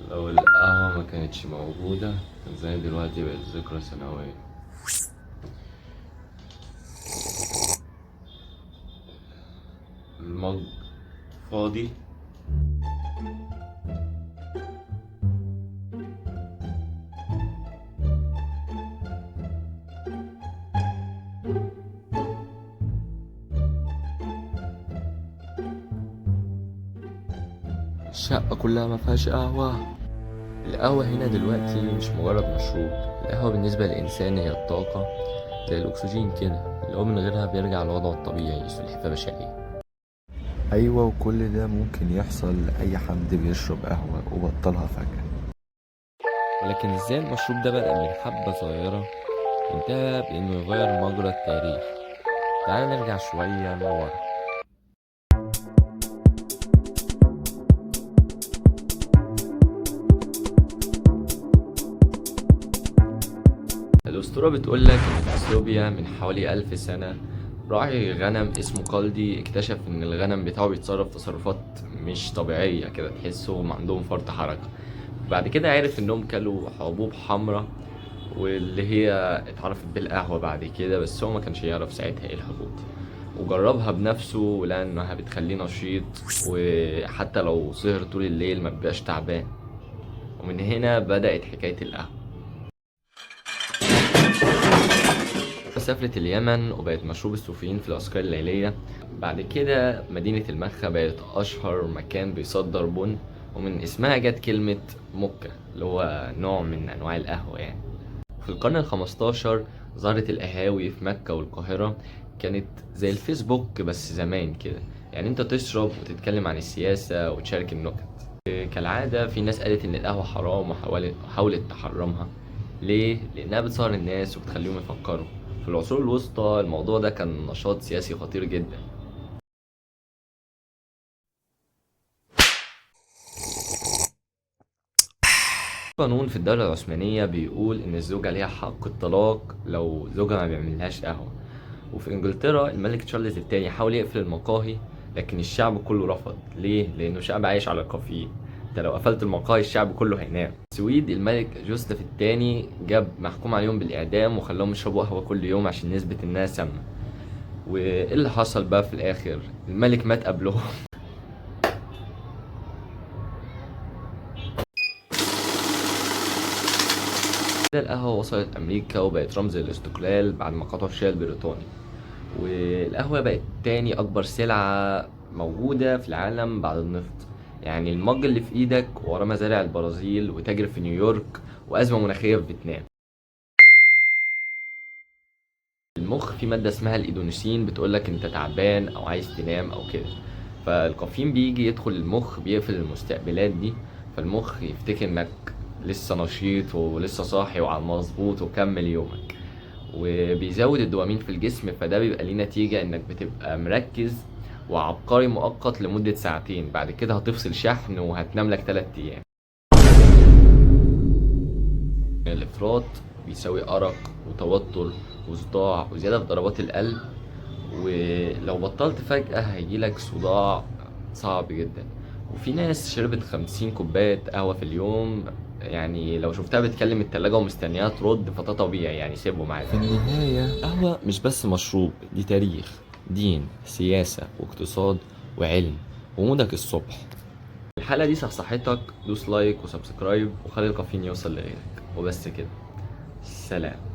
لو القهوة ما كانتش موجودة كان زي دلوقتي بقت ذكرى سنوية. المج فاضي. الشقة كلها ما فيهاش قهوة. القهوة هنا دلوقتي مش مجرد مشروب، القهوة بالنسبة للإنسان هي الطاقة، زي الأكسجين كده اللي هو من غيرها بيرجع لوضعه الطبيعي سلحفاة بشرية. أيوة، وكل ده ممكن يحصل لأي حد بيشرب قهوة وبطلها فجأة. ولكن ازاي المشروب ده بدأ من حبة صغيرة وانتهى بإنه يغير مجرى التاريخ؟ تعال نرجع شوية لورا. الأسطورة بتقولك إن في أثيوبيا من حوالي 1000 سنة راعي غنم اسمه قلدي اكتشف إن الغنم بتاعه بيتصرف تصرفات مش طبيعية كده، تحسهم عندهم فرط حركة. بعد كده عرف إنهم كلوا حبوب حمراء، واللي هي اتعرفت بالقهوة بعد كده، بس هو ما كانش يعرف ساعتها ايه الحبوب دي. وجربها بنفسه ولقى انها بتخليه نشيط، وحتى لو سهر طول الليل ما بيبقاش تعبان. ومن هنا بدأت حكاية القهوة. سافرت اليمن وبقت مشروب الصوفيين في الأذكار الليلية. بعد كده مدينة المخا بقت أشهر مكان بيصدر بن، ومن اسمها جت كلمة مكة اللي هو نوع من أنواع القهوة يعني. في القرن الخمستاشر ظهرت القهاوي في مكة والقاهرة، كانت زي الفيسبوك بس زمان كده، يعني انت تشرب وتتكلم عن السياسة وتشارك النكت. كالعادة في ناس قالت ان القهوة حرام وحاولت تحرمها. ليه؟ لانها بتسهر الناس وبتخليهم يفكروا. في العصور الوسطى الموضوع ده كان نشاط سياسي خطير جدا. قانون في الدولة العثمانية بيقول إن الزوجة ليها حق الطلاق لو زوجها ما بيعملهاش قهوة. وفي إنجلترا الملك تشارلز الثاني حاول يقفل المقاهي، لكن الشعب كله رفض. ليه؟ لأنه شعب عايش على الكافيين. انت لو قفلت المقاهي الشعب كله هينام. السويد الملك جوزيف الثاني جاب محكوم عليهم بالإعدام وخلاهم يشربوا قهوة كل يوم عشان نثبت إنها سامة. وإيه اللي حصل بقى في الآخر؟ الملك مات قبلهم. كده القهوة وصلت أمريكا وبقت رمز الاستقلال بعد ما قطعوا الشاي البريطاني. والقهوة بقت تاني أكبر سلعة موجودة في العالم بعد النفط. يعني المج اللي في إيدك وراه مزارع البرازيل وتاجر في نيويورك وأزمة مناخية في فيتنام. المخ فيه مادة اسمها الإيدونوسين بتقولك أنت تعبان أو عايز تنام أو كده، فالكافيين بيجي يدخل المخ بيقفل المستقبلات دي، فالمخ يفتكر إنك لسه نشيط ولسه صاحي وعلى المظبوط وكمل يومك. وبيزود الدوبامين في الجسم، فده بيبقى ليه نتيجة انك بتبقى مركز وعبقري مؤقت لمدة ساعتين، بعد كده هتفصل شحن وهتنام لك 3 ايام. الافراط بيساوي ارق وتوتر وصداع وزيادة في ضربات القلب، ولو بطلت فجأة هيجيلك صداع صعب جدا. وفي ناس شربت 50 كوباية قهوة في اليوم، يعني لو شفتها بتكلم التلاجة ومستنياها ترد فده طبيعي، يعني سيبهم عادي. في النهاية قهوة مش بس مشروب، دي تاريخ، دين، سياسة واقتصاد وعلم ومودك الصبح. الحلقة دي صحصحتك، دوس لايك وسبسكرايب وخلي الكافيين يوصل لغيرك، وبس كده. سلام.